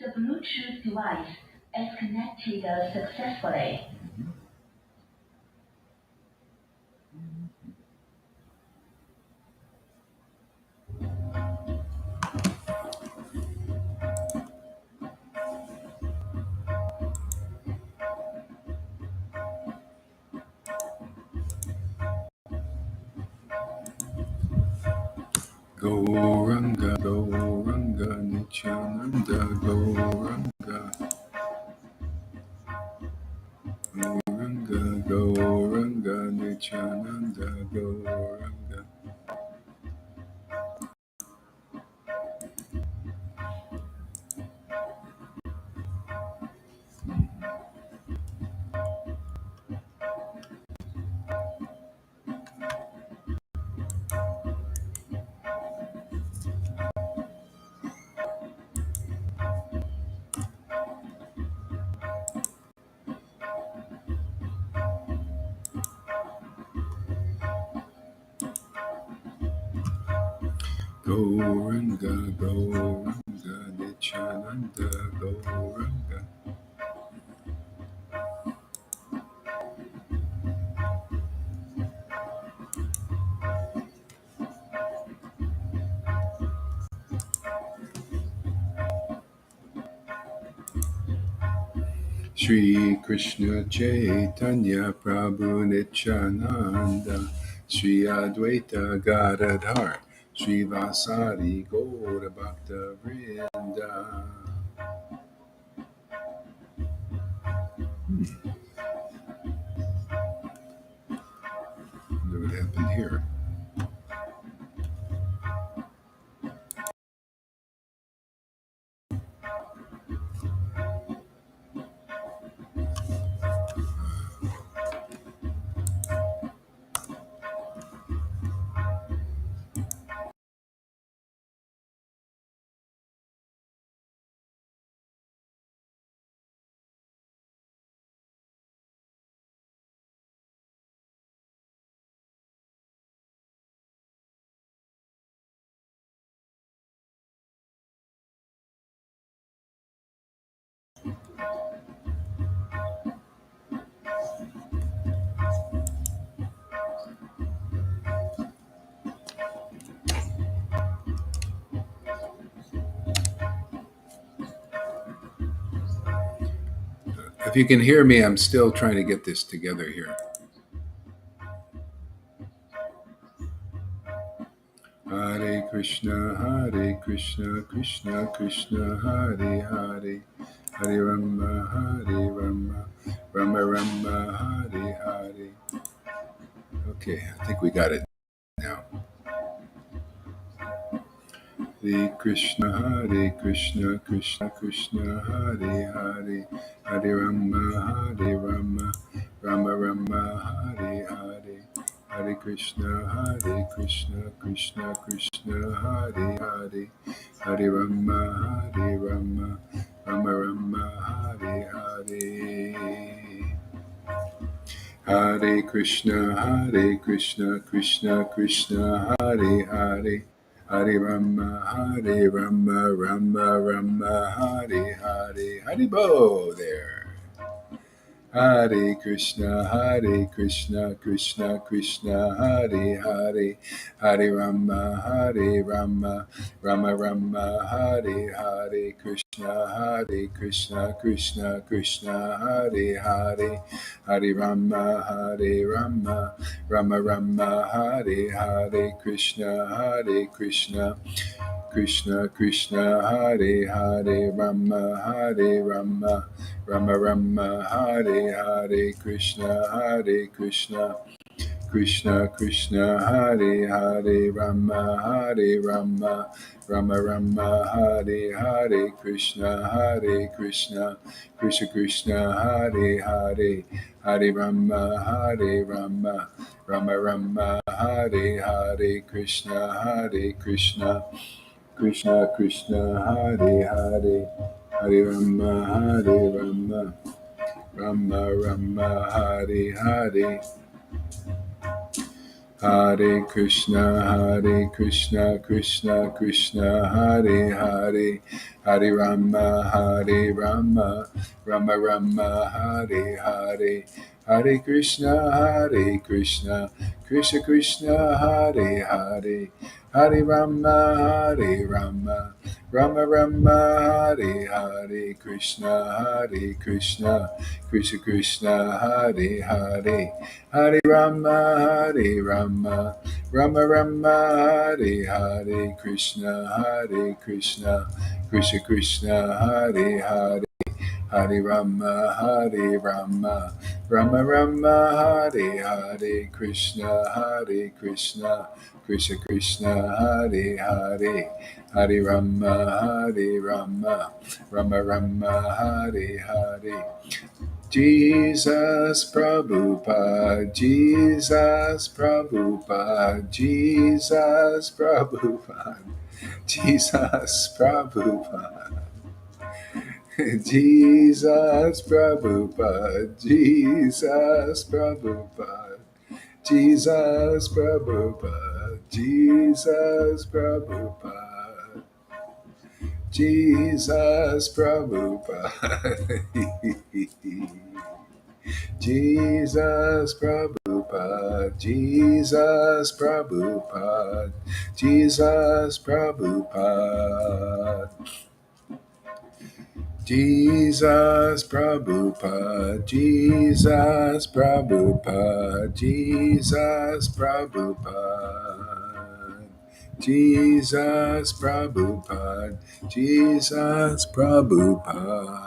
The Bluetooth device is connected successfully. Gauranga, Gauranga, Nityananda, Gauranga, Gauranga, Gauranga, Nityananda, Gauranga. Gauranga, Gauranga, Nityananda, Gauranga. Shri Krishna Chaitanya Prabhu Nityananda Shri Advaita Gadadhar Shri Vasari Gaura Bhakta Vrinda. Wonder what happened here. If you can hear me, I'm still trying to get this together here. Hare Krishna, Krishna Krishna, Hare Hare, Hare Rama, Rama Rama, Hare Hare. Okay, I think we got it now. Hare Krishna, Krishna Krishna, Hare Hare, Hare Rama, Rama Rama, Hare Hare. Hare Krishna, Krishna Krishna, Hare Hare, Hare Rama, Rama Rama, Hare Hare. Hare Krishna, Krishna Krishna, Hare Hare, Hare Rama, Rama, Hare Hare. Hare Bo there. Hare Krishna, Krishna Krishna, Hare Hare, Hare Rama, Rama, Hare Hare. Krishna, Krishna, Hare Hare, Hare Rama, Rama, Hare Hare. Krishna, Krishna, Hare Hare, Rama, Rama, Hare Hare. Krishna, Krishna, Hare Hare, Rama, Rama, Hare Hare. Krishna, Krishna, Hare Hare, Hare Rama, Rama, Hare Hare. Krishna, Krishna, Hare Hare, Hare Rama, Rama, Hare Hare. Hare Krishna, Krishna Krishna, Hare Hare, Hare Rama, Rama Rama, Hare Hare, Hare Krishna, Krishna Krishna, Hare Hare, Hare Rama, Rama Rama, Hare Hare Krishna, Krishna Krishna, Hare Hare, Hare Rama, Rama Rama, Hare Krishna, Krishna Krishna, Hare Hare, Hare Rama, Rama Rama, Hare Krishna, Krishna Krishna, Hare Hare, Hare Rama, Rama Rama, Hare Hare. Jesus Prabhupada, Jesus Prabhupada, Jesus Prabhupada, Jesus Prabhupada, Jesus Prabhupada, Jesus Prabhupada, Jesus Prabhupada, Jesus Prabhupada, Jesus Prabhupada. Jesus Prabhupada, Jesus Prabhupada, Jesus Prabhupada, Jesus Prabhupada, Jesus Prabhupada, Jesus Prabhupada, Jesus Prabhupada, Jesus Prabhupada.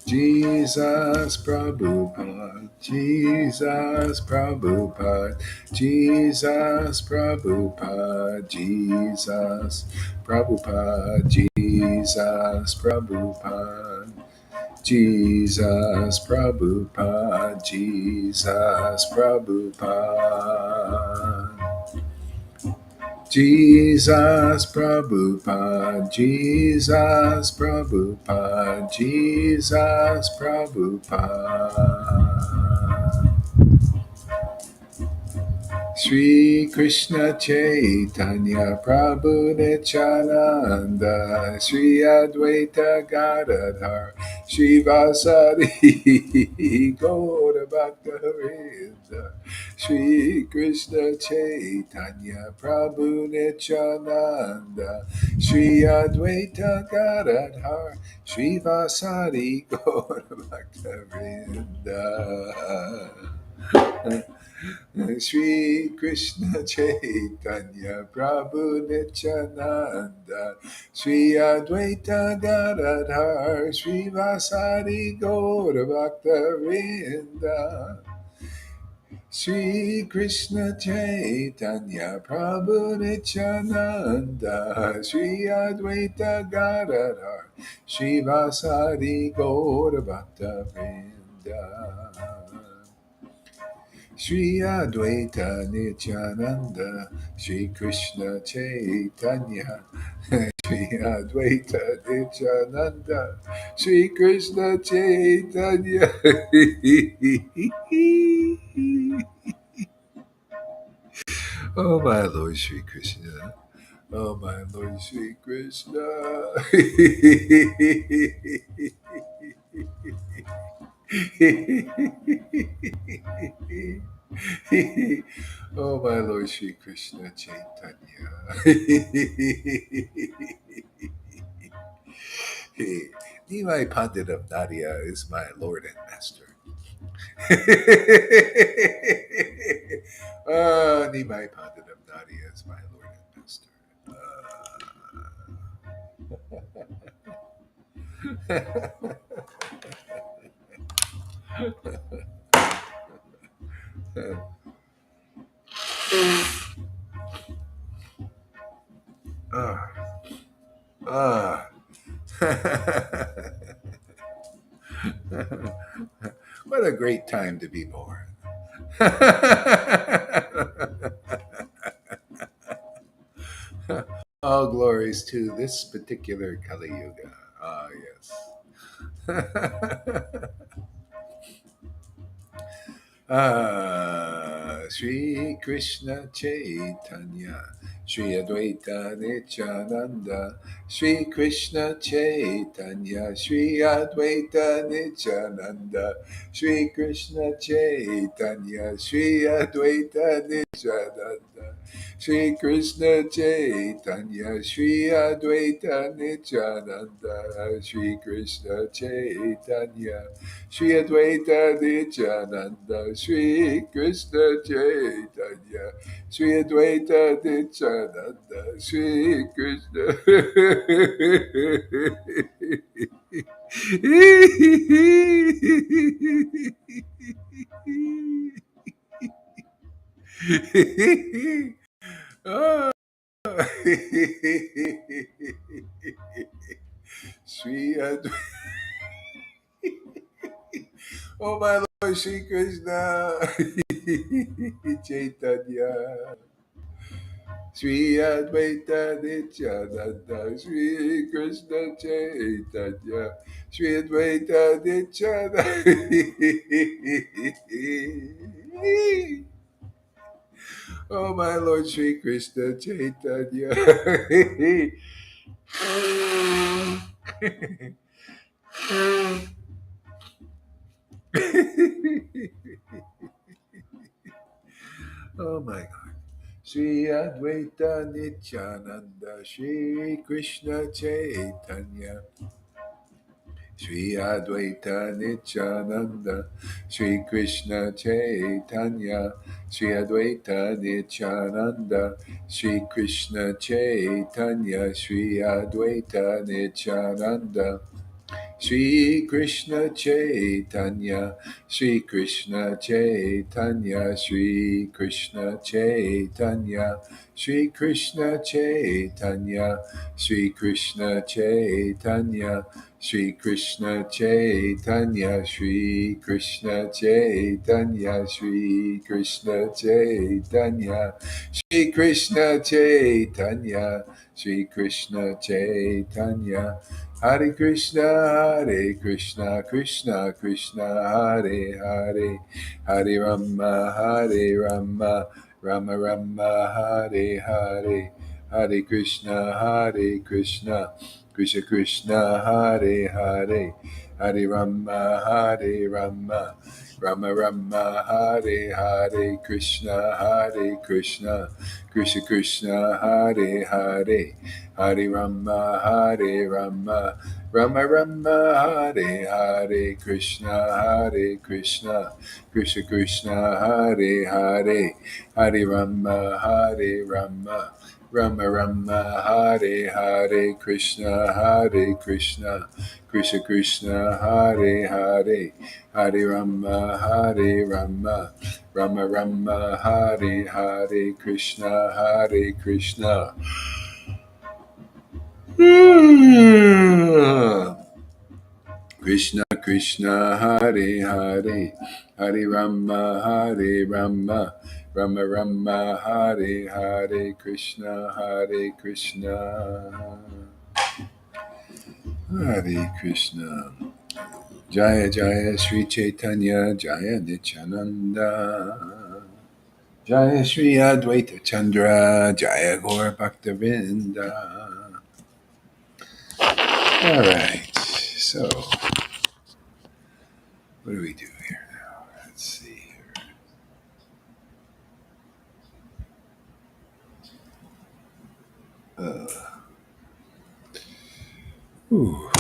Jesus Prabhupada, Jesus Prabhupada, Jesus Prabhupada, Jesus Prabhupada, Jesus Prabhupada, Jesus Prabhupada, Jesus Prabhupada. Jesus Prabhupada, Jesus Prabhupada, Jesus Prabhupada. Sri Krishna Chaitanya Prabhu Nityananda Sri Advaita Gadadhar Sri Vasari Gaura Bhakta Sri Krishna Chaitanya Prabhu Nityananda Sri Advaita Gadadhar Sri Vasari Gaura Bhakta Sri Krishna Chaitanya Prabhu Nityananda Sri Advaita Gadadhar Sri Vasari Gaura Bhakta Vrinda Sri Krishna Chaitanya Prabhu Nityananda Sri Advaita Gadadhar Sri Vasari Gaura Bhakta Vrinda Shri Advaita Nityananda, Shri Krishna Chaitanya, Shri Advaita Nityananda, Shri Krishna Chaitanya. Oh my Lord Shri Krishna. Oh my Lord Shri Krishna. Oh, my Lord Shri Krishna Chaitanya. Nimai Pandit of Nadia is my Lord and Master. Nimai Pandit of Nadia is my Lord and Master. Ah, ah. What a great time to be born. All glories to this particular Kali Yuga. Ah, yes. Sri Krishna Chaitanya, Sri Advaita Nityananda, Sri Krishna Chaitanya, Sri Advaita Nityananda, Sri Krishna Chaitanya, Sri Advaita Nityananda, Sri Krishna Chaitanya, Sri Advaita Nityananda, Sri Krishna Chaitanya, Shri Advaita Nityananda, Shri Krishna Chaitanya, Shri Advaita Nityananda, Shri Krishna. Oh. Shri Advaita. Oh my Lord Shri Krishna Chaitanya Sri Advaita Nityananda Sri Krishna Chaitanya Sri Advaita Nityananda. Oh my Lord Shri Krishna Chaitanya. Oh my God. Sri Advaita Nityananda Sri Krishna Chaitanya Sri Advaita Nityananda Sri Krishna Chaitanya Sri Advaita Nityananda Sri Krishna Chaitanya Sri Advaita Nityananda Shri Krishna Chaitanya, Shri Krishna Chaitanya, Shri Krishna Chaitanya, Shri Krishna Chaitanya, Shri Krishna Chaitanya, Shri Krishna Chaitanya, Shri Krishna Chaitanya, Shri Krishna Chaitanya, Shri Krishna Chaitanya, Shri Krishna Chaitanya. Hare Krishna, Hare Krishna, Krishna Krishna, Hare Hare, Hare Rama, Hare Rama, Rama Rama, Hare Hare, Hare Krishna, Hare Krishna, Krishna Krishna, Hare Hare, Hare Rama, Hare Rama, Rama Rama, Hare Hare, Krishna, Hare Krishna, Krishna Krishna, Hare Hare, Hare Rama, Hare Rama, Rama Rama, Hare Hare, Krishna, Hare Krishna, Krishna Krishna, Hare Hare, Hare Rama, Hare Rama, Rama Rama, Hare Hare, Krishna, Hare Krishna, Krishna Krishna, Hare Hare, Hare Rama, Hare Rama, Rama Rama, Hare Hare, Krishna, Hare Krishna. Krishna Krishna Hare Hare Hare Rama Hare Rama Rama Rama Hare Hare Krishna Hare Krishna Hare Krishna Jaya Jaya Sri Chaitanya Jaya Nityananda Jaya Sri Advaita Chandra Jaya Gaur Bhaktavinda. All right, so what do we do here now? Let's see here. Ooh.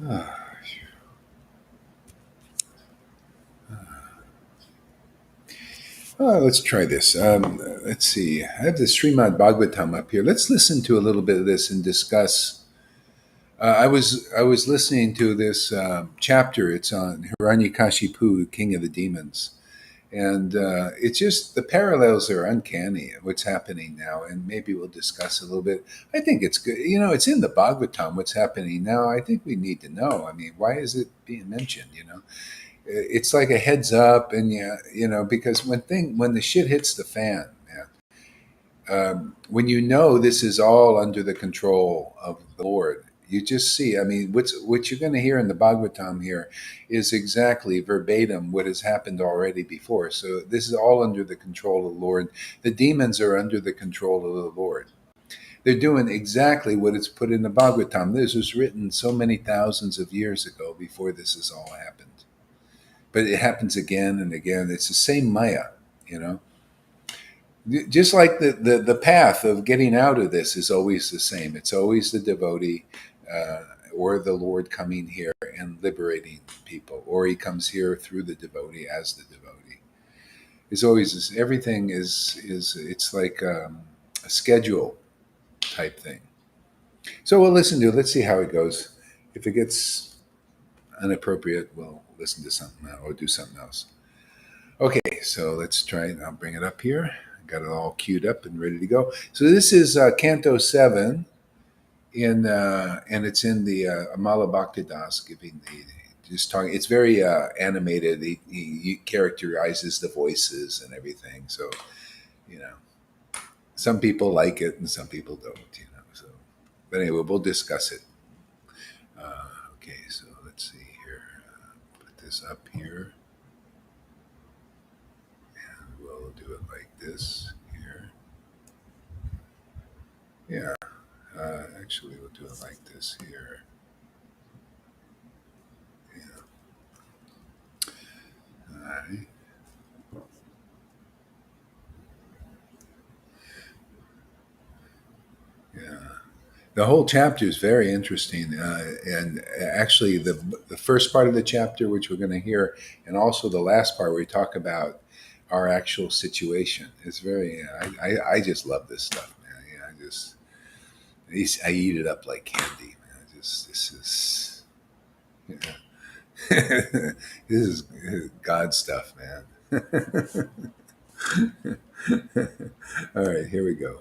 Ah. Let's try this. Let's see. I have the Srimad Bhagavatam up here. Let's listen to a little bit of this and discuss. I was listening to this chapter. It's on Hiranyakashipu, King of the Demons, and it's just the parallels are uncanny. What's happening now, and maybe we'll discuss a little bit. I think it's good. You know, it's in the Bhagavatam. What's happening now? I think we need to know. I mean, why is it being mentioned? You know, it's like a heads up, and yeah, you know, because when the shit hits the fan, man, when you know this is all under the control of the Lord, You just see. I mean, what you're going to hear in the Bhagavatam here is exactly verbatim what has happened already before. So this is all under the control of the Lord. The demons are under the control of the Lord. They're doing exactly what it's put in the Bhagavatam. This was written so many thousands of years ago before this has all happened. But it happens again and again. It's the same Maya, you know. Just like the path of getting out of this is always the same. It's always the devotee uh, or the Lord coming here and liberating people, or he comes here through the devotee as the devotee. It's always this, everything is it's like a schedule type thing. So we'll listen to it. Let's see how it goes. If it gets inappropriate, we'll listen to something or do something else. Okay, so let's try it. I'll bring it up here. Got it all queued up and ready to go. So this is Canto 7, and it's in the Amala Bhaktidas giving the just talking. It's very animated. He characterizes the voices and everything. So you know, some people like it and some people don't. You know, so but anyway, we'll discuss it. Okay, so let's see here. Put this up here. We'll do it like this here. Yeah, actually, we'll do it like this here. Yeah. All right. Yeah. The whole chapter is very interesting, and actually, the first part of the chapter, which we're going to hear, and also the last part where we talk about our actual situation, is very. I just love this stuff, man. Yeah, I eat it up like candy, man. This is. Yeah. This is God stuff, man. All right, here we go.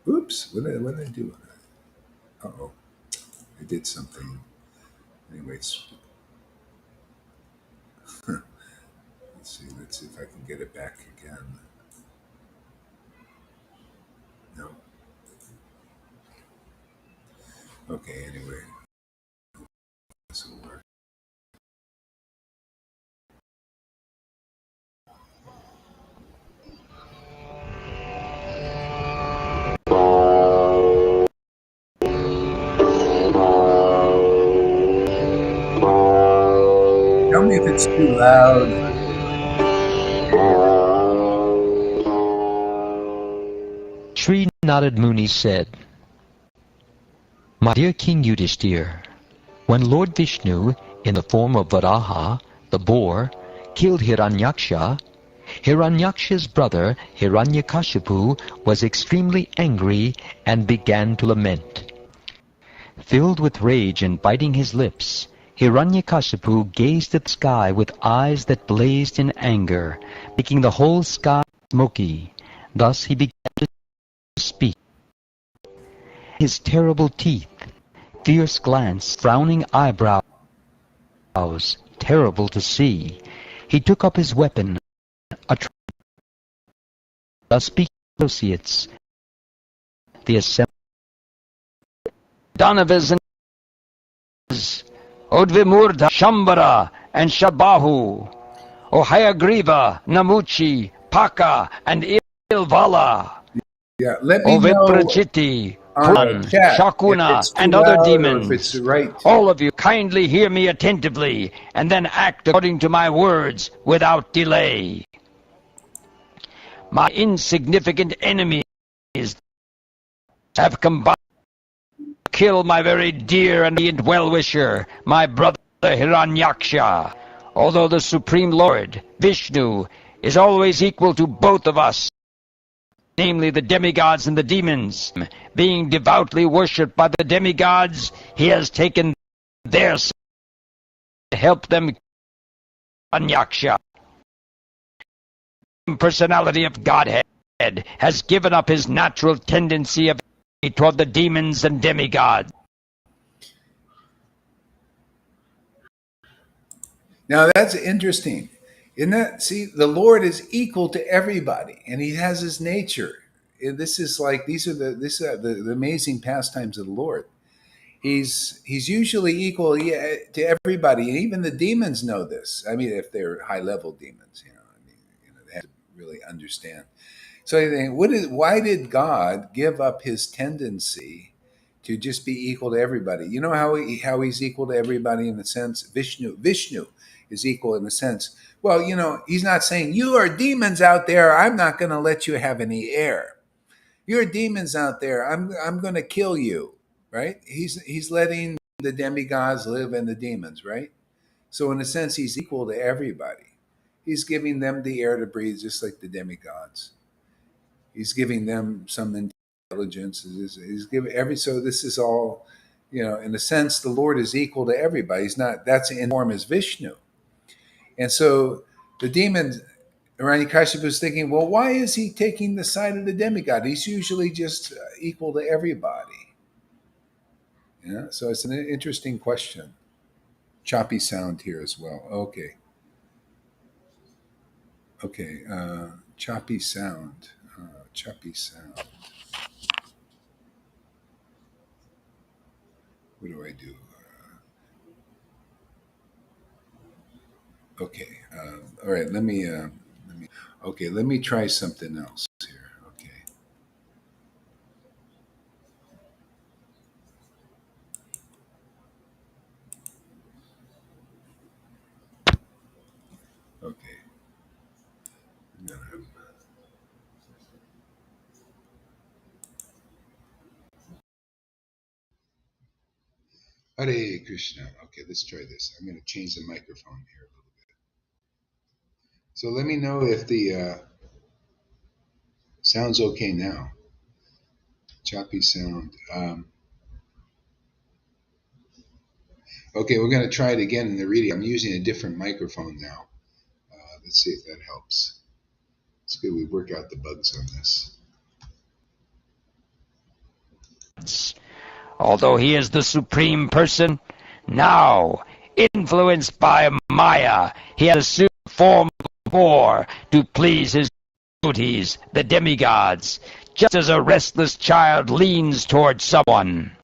Oops, what did I do? Uh oh, I did something. Anyways, let's see if I can get it back again. No. Okay, anyway, this will work. Tell me if it's too loud. Sri Narad Muni said, My dear King Yudhishthir, when Lord Vishnu, in the form of Varaha, the boar, killed Hiranyaksha, Hiranyaksha's brother Hiranyakashipu was extremely angry and began to lament. Filled with rage and biting his lips, Hiranyakashipu gazed at the sky with eyes that blazed in anger, making the whole sky smoky. Thus he began to speak. His terrible teeth, fierce glance, frowning eyebrows, terrible to see. He took up his weapon, a thus speaking to associates, the assembly. Danavas and Odvimurdha, Shambara, and Shabahu, O Hayagriva, Namuchi, Paka, and Ilvala, Yeah, let O me know Viprachiti, on Puran, the chat if Shakuna, it's too and other loud or if it's demons. right. All of you kindly hear me attentively, and then act according to my words without delay. My insignificant enemies have combined to kill my very dear and well-wisher, my brother Hiranyaksha. Although the Supreme Lord, Vishnu, is always equal to both of us, namely the demigods and the demons, being devoutly worshipped by the demigods, he has taken their side to help them. Hiranyaksha, personality of Godhead, has given up his natural tendency of toward the demons and demigods. Now that's interesting. Isn't that, see, the Lord is equal to everybody, and He has His nature. This is like these are the amazing pastimes of the Lord. he's usually equal to everybody, and even the demons know this. I mean, if they're high level demons, they have to really understand. So I think, why did God give up his tendency to just be equal to everybody? You know how he's equal to everybody in the sense Vishnu is equal in the sense. Well, he's not saying you are demons out there. I'm not going to let you have any air. You're demons out there. I'm going to kill you. Right? He's letting the demigods live and the demons. Right? So in a sense, he's equal to everybody. He's giving them the air to breathe, just like the demigods. He's giving them some intelligence. He's giving so this is all, in a sense, the Lord is equal to everybody. He's not, that's in form as Vishnu. And so the demon, Hiranyakashipu, was thinking, well, why is he taking the side of the demigod? He's usually just equal to everybody. Yeah. So it's an interesting question. Choppy sound here as well. Okay. Okay. Choppy sound. Choppy sound. What do I do? Okay. All right. Let me. Okay. Let me try something else here. Okay. Okay. Hare Krishna. Okay. Let's try this. I'm going to change the microphone here a little bit. So let me know if the sound's okay now. Choppy sound. Okay. We're going to try it again in the reading. I'm using a different microphone now. Let's see if that helps. It's good we work out the bugs on this. Although he is the supreme person, now, influenced by Maya, he has assumed the form of a boar to please his devotees, the demigods, just as a restless child leans toward someone.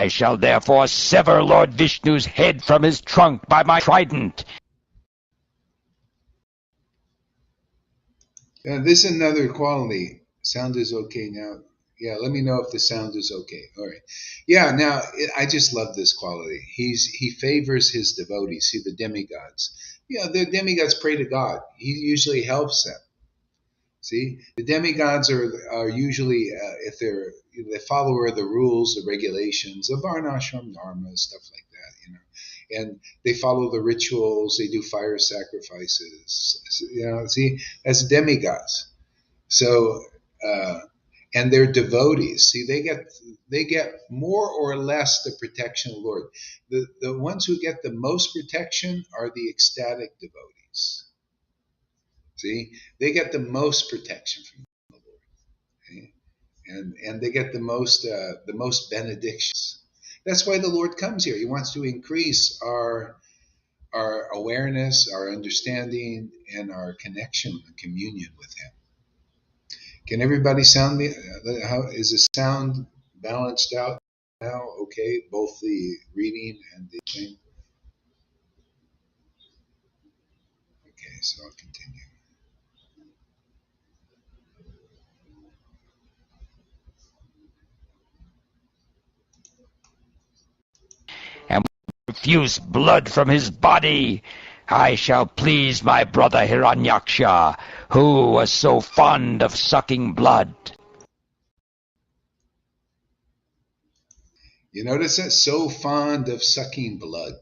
I shall therefore sever Lord Vishnu's head from his trunk by my trident. This is another quality. Sound is okay now. Yeah, let me know if the sound is okay. All right. Yeah, now I just love this quality. He favors his devotees, see the demigods. Yeah, the demigods pray to God. He usually helps them. See, the demigods are usually if they're the follower of the rules, the regulations, the varnashram dharma, stuff like that, and they follow the rituals. They do fire sacrifices. See, that's demigods. So, and they're devotees. See, they get more or less the protection of the Lord. The ones who get the most protection are the ecstatic devotees. See, they get the most protection from the Lord, okay? and they get the most benedictions. That's why the Lord comes here. He wants to increase our awareness, our understanding, and our connection and communion with Him. Can everybody sound me? How is the sound balanced out now? Okay, both the reading and the thing. Okay, so I'll continue. And refuse blood from his body, I shall please my brother Hiranyaksha, who was so fond of sucking blood. You notice that? So fond of sucking blood.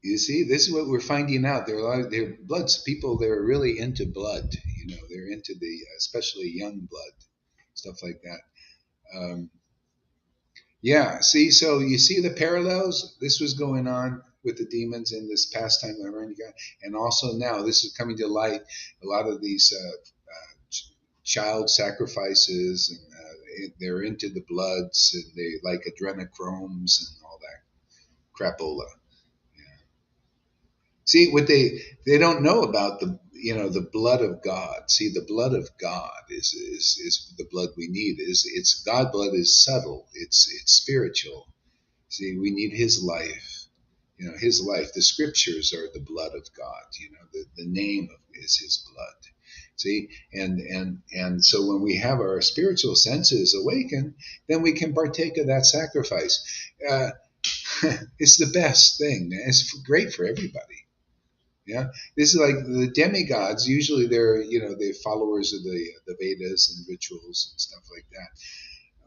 You see, this is what we're finding out. There are a lot of people. They're really into blood. They're into especially young blood, stuff like that. Yeah. See, so you see the parallels. This was going on with the demons in this past time, and also now this is coming to light. A lot of these child sacrifices, and they're into the bloods, and they like adrenochromes and all that crapola. See what they don't know about the blood of God. See, the blood of God is the blood we need. It's God blood is subtle. It's spiritual. See, we need His life. His life. The scriptures are the blood of God. The name is His blood. See, and so when we have our spiritual senses awakened, then we can partake of that sacrifice. Uh, it's the best thing. It's great for everybody. Yeah, this is like the demigods. Usually, they're followers of the Vedas and rituals and stuff like that.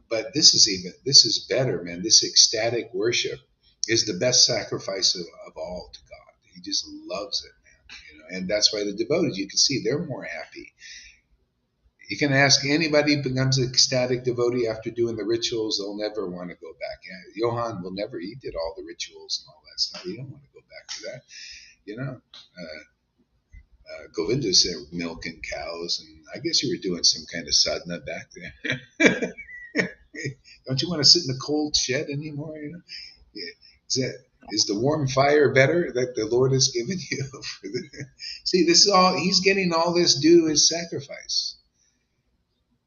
But this is better, man. This ecstatic worship is the best sacrifice of all to God. He just loves it, man. And that's why the devotees, you can see, they're more happy. You can ask anybody who becomes an ecstatic devotee after doing the rituals, they'll never want to go back. Johann will never, he did all the rituals and all that stuff. You don't want to go back to that. Govinda said milking cows, and I guess you were doing some kind of sadhana back there. Don't you want to sit in the cold shed anymore? Is the warm fire better that the Lord has given you? See, this is all, he's getting all this due as sacrifice.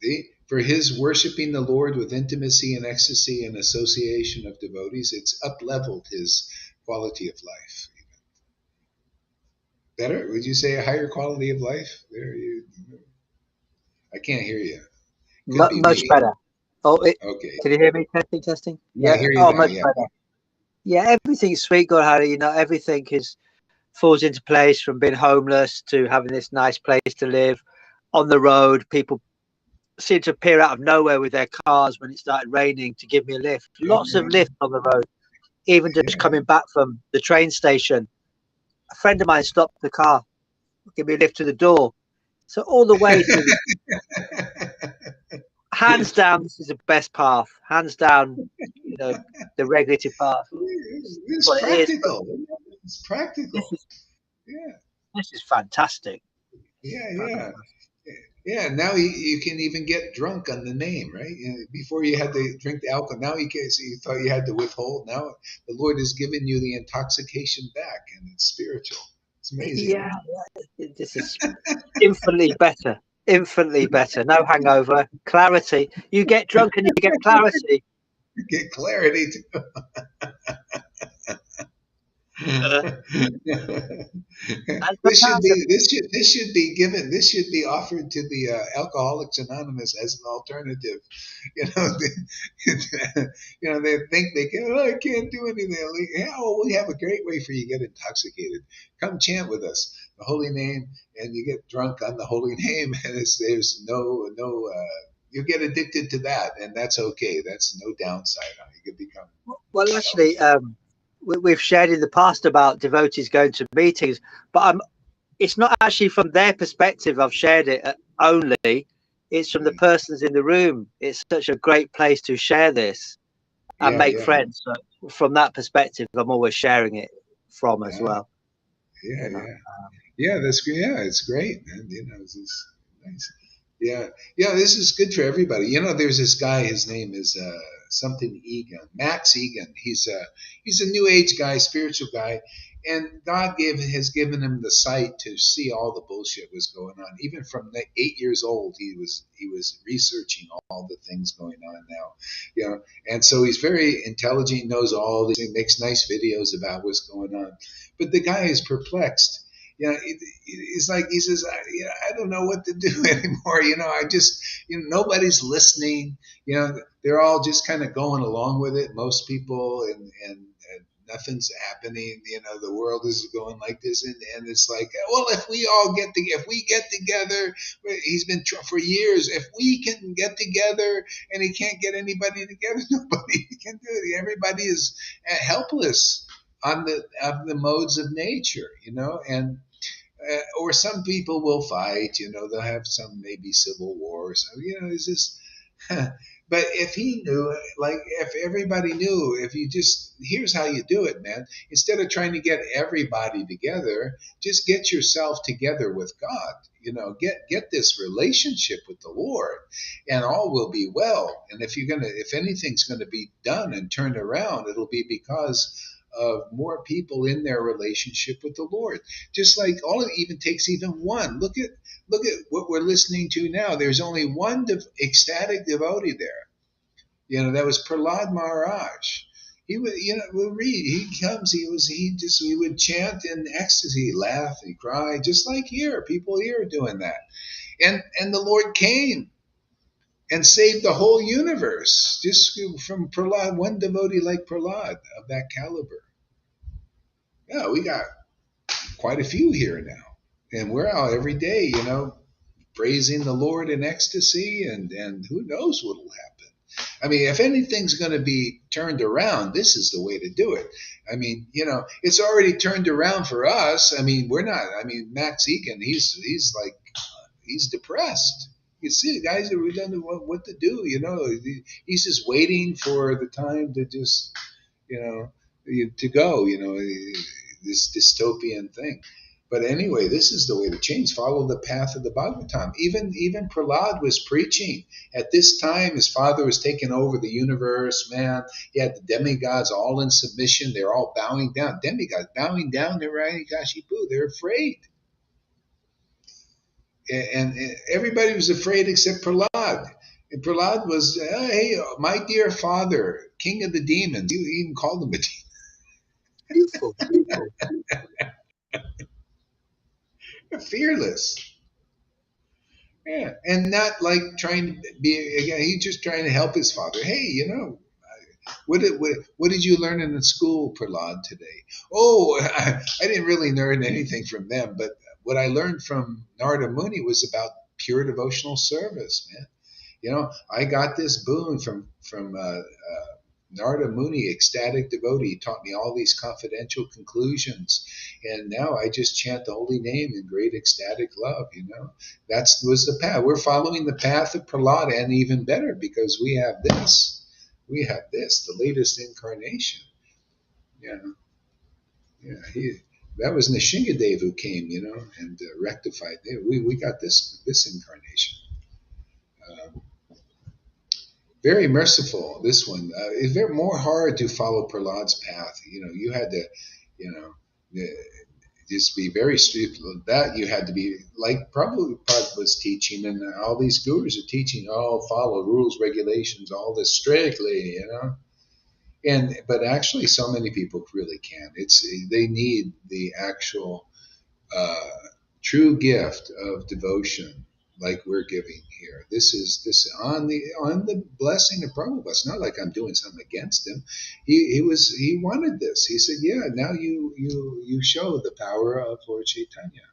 See? For his worshiping the Lord with intimacy and ecstasy and association of devotees, it's up-leveled his quality of life. Better? Would you say a higher quality of life? I can't hear you. Could be Much me. better. Okay. Can you hear me? Testing. Yeah, I hear you now. Much Yeah. better. Yeah, everything's sweet, God, Harry. Everything falls into place, from being homeless to having this nice place to live. On the road, people seem to appear out of nowhere with their cars when it started raining to give me a lift. Lots of lifts on the road. Even just coming back from the train station, a friend of mine stopped the car, give me a lift to the door. So all the way through hands down, this is the best path. Hands down, the regulated path. It's What it is. practical. It's practical. This is fantastic. Yeah. Now you can even get drunk on the name, right? Before you had to drink the alcohol. Now you can. So you thought you had to withhold. Now the Lord has given you the intoxication back, and it's spiritual. It's amazing. Yeah, this is infinitely better. Infinitely better. No hangover. Clarity. You get drunk and you get clarity. You get clarity too. This should be offered to the Alcoholics Anonymous as an alternative. They think they can. Oh, I can't do anything. We have a great way for you to get intoxicated. Come chant with us the holy name, and you get drunk on the holy name, and there's no. You get addicted to that, and that's okay. That's no downside. You can become. Well, actually, we've shared in the past about devotees going to meetings, but it's not actually from their perspective I've shared it only. It's from the persons in the room. It's such a great place to share this and make friends. So from that perspective, I'm always sharing it from as well. It's great, man. It's just nice. This is good for everybody. There's this guy. His name is something Egan, Max Egan. He's a New Age guy, spiritual guy, and God has given him the sight to see all the bullshit was going on. Even from 8 years old, he was researching all the things going on now. And so he's very intelligent, knows all these, makes nice videos about what's going on. But the guy is perplexed. It's like he says, I don't know what to do anymore. I just, nobody's listening. They're all just kind of going along with it. Most people, and nothing's happening. The world is going like this, and it's like, well, if we get together, he's been for years. If we can get together, and he can't get anybody together, nobody can do it. Everybody is helpless on the modes of nature, and or some people will fight, they'll have some maybe civil wars, it's just. But if he knew, like if everybody knew, if you just, here's how you do it, man. Instead of trying to get everybody together, just get yourself together with God. Get this relationship with the Lord, and all will be well. And if anything's gonna be done and turned around, it'll be because of more people in their relationship with the Lord. Just like all it even takes even one. Look at what we're listening to now. There's only one ecstatic devotee there. That was Prahlad Maharaj. He would, we'll read. He comes. We would chant in ecstasy, laugh, and cry, just like here. People here are doing that, and the Lord came and saved the whole universe just from Prahlad, one devotee like Prahlad of that caliber. Yeah, we got quite a few here now, and we're out every day, praising the Lord in ecstasy, and who knows what'll happen. I mean, if anything's going to be turned around, this is the way to do it. I mean, it's already turned around for us. I mean, we're not. I mean, Max Egan, he's like, he's depressed. You see, the guys we don't know what to do. He's just waiting for the time to just, to go. This dystopian thing. But anyway, this is the way to change. Follow the path of the Bhagavatam. Even Prahlad was preaching. At this time, his father was taking over the universe, man. He had the demigods all in submission. They're all bowing down. Demigods bowing down. They're writing Kashipu. They're afraid. And everybody was afraid except Prahlad. And Prahlad was, hey, my dear father, king of the demons. He even called him a demon. Beautiful. Fearless. Yeah, and not like trying to be, again, he's just trying to help his father. Hey, what did you learn in the school, Prahlad, today? Oh, I didn't really learn anything from them, but what I learned from Narada Muni was about pure devotional service, man. I got this boon from Narada Muni, ecstatic devotee. He taught me all these confidential conclusions. And now I just chant the holy name in great ecstatic love, That was the path. We're following the path of Prahlad, and even better because we have this. We have this, the latest incarnation. That was Nishingadev who came, and rectified. We got this incarnation. Very merciful, this one. It's very more hard to follow Prahlad's path. You had to, just be very strict. That you had to be like probably Prabhupada's teaching, and all these gurus are teaching. Follow rules, regulations, all this strictly, but actually, so many people really can't. They need the actual true gift of devotion, like we're giving here. This is on the blessing of Prabhupada. It's not like I'm doing something against him. He wanted this. He said, yeah, now you show the power of Lord Caitanya.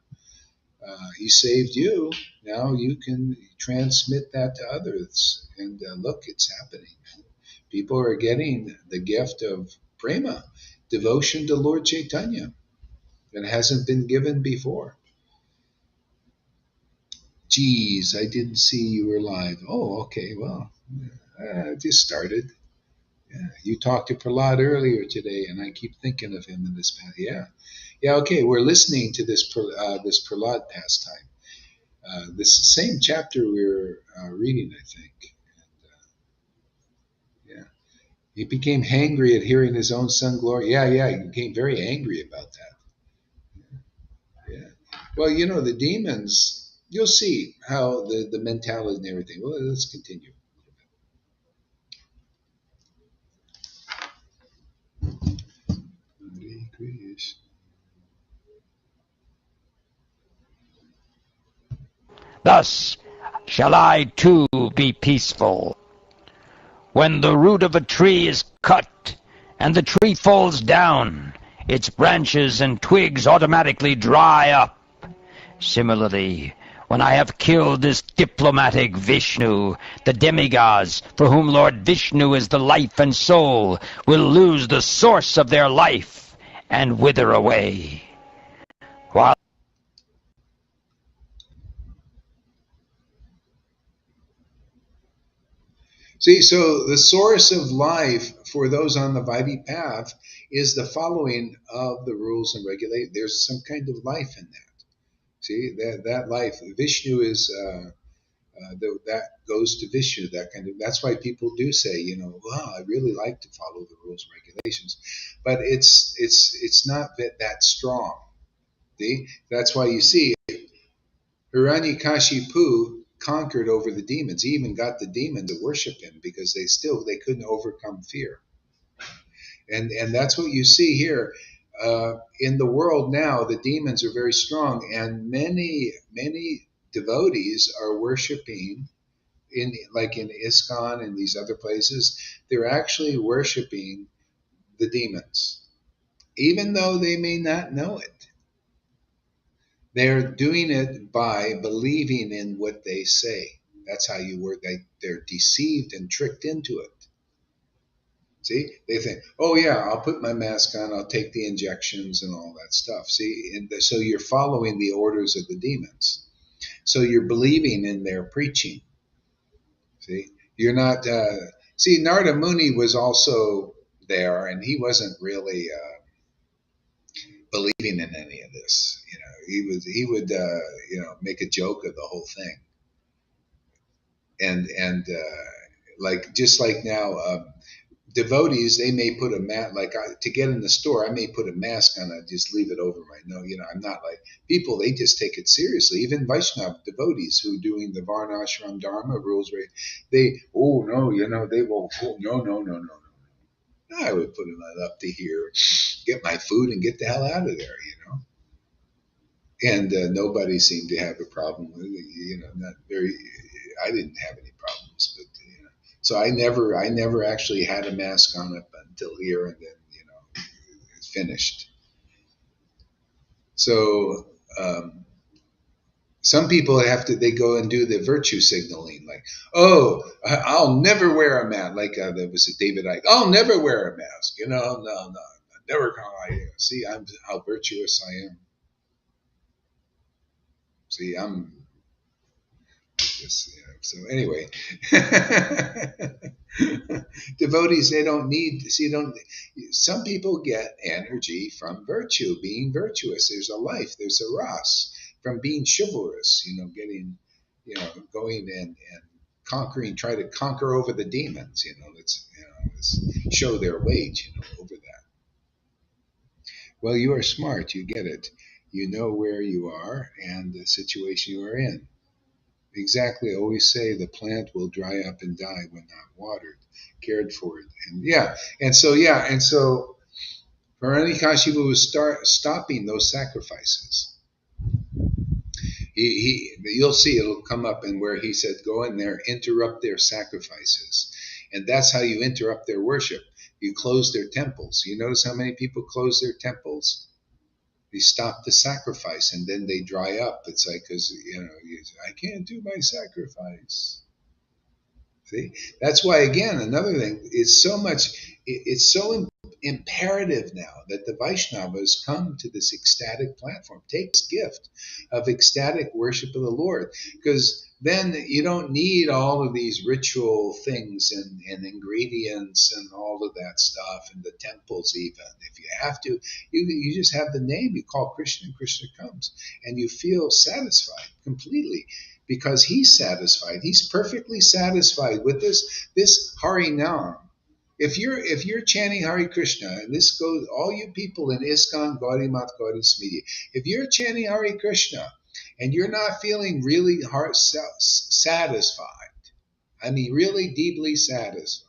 He saved you. Now you can transmit that to others. And look, it's happening. People are getting the gift of prema, devotion to Lord Caitanya, that hasn't been given before. Geez, I didn't see you were live. Oh, okay. Well, I just started. Yeah, you talked to Prahlad earlier today, and I keep thinking of him in this path. Yeah. Okay. We're listening to this Prahlad pastime. This same chapter we're reading, I think. And, he became hangry at hearing his own son glory. Yeah. He became very angry about that. Yeah. Well, the demons. You'll see how the mentality and everything. Well, let's continue. Thus shall I too be peaceful. When the root of a tree is cut and the tree falls down, its branches and twigs automatically dry up. Similarly, when I have killed this diplomatic Vishnu, the demigods, for whom Lord Vishnu is the life and soul, will lose the source of their life and wither away. While See, so the source of life for those on the Vaidhi path is the following of the rules and regulations. There's some kind of life in that. See, that life. Vishnu is that goes to Vishnu. That's why people do say, wow, I really like to follow the rules and regulations, but it's not that strong. See, that's why you see Hiranyakashipu conquered over the demons. He even got the demons to worship him because they couldn't overcome fear. And that's what you see here. In the world now, the demons are very strong, and many devotees are worshiping in ISKCON and these other places. They're actually worshiping the demons, even though they may not know it. They're doing it by believing in what they say. That's how you work. They're deceived and tricked into it. See, they think, oh yeah, I'll put my mask on, I'll take the injections and all that stuff. See, so you're following the orders of the demons. So you're believing in their preaching. See, you're not. Narada Muni was also there, and he wasn't really believing in any of this. He would make a joke of the whole thing, and just like now. Devotees, they may put a mask, to get in the store, I may put a mask on, I just leave it over my nose. I'm not like people, they just take it seriously. Even Vaishnava devotees who doing the Varnashram Dharma rules, right? They will, no. I would put them up to here, get my food and get the hell out of there, And nobody seemed to have a problem with it, I didn't have any problems, but so I never actually had a mask on up until here, and then it's finished. So some people they go and do the virtue signaling, like, oh, I'll never wear a mask. Like there was a David Icke, I'll never wear a mask. No, never. See, I'm how virtuous I am. See, I'm. So anyway, devotees, they don't need, some people get energy from virtue, being virtuous. There's a life, there's a ras from being chivalrous, getting, going and conquering, try to conquer over the demons, let's show their weight, over that. Well, you are smart, you get it. You know where you are and the situation you are in. Exactly, always say the plant will dry up and die when not watered, cared for. And so Hiranyakashipu was stopping those sacrifices. You'll see it'll come up and where he said, go in there, interrupt their sacrifices. And that's how you interrupt their worship. You close their temples. You notice how many people close their temples? They stop the sacrifice and then they dry up. It's like, because, I can't do my sacrifice. See, that's why, again, another thing, it's so imperative now that the Vaishnavas come to this ecstatic platform, take this gift of ecstatic worship of the Lord, because then you don't need all of these ritual things and ingredients and all of that stuff and the temples even. If you have to, you just have the name, you call Krishna and Krishna comes, and you feel satisfied completely because he's satisfied. He's perfectly satisfied with this Hari Nam. If you're chanting Hare Krishna, and this goes all you people in ISKCON, Gaudiya Gaudiya Smriti, if you're chanting Hare Krishna and you're not feeling really satisfied, I mean really deeply satisfied,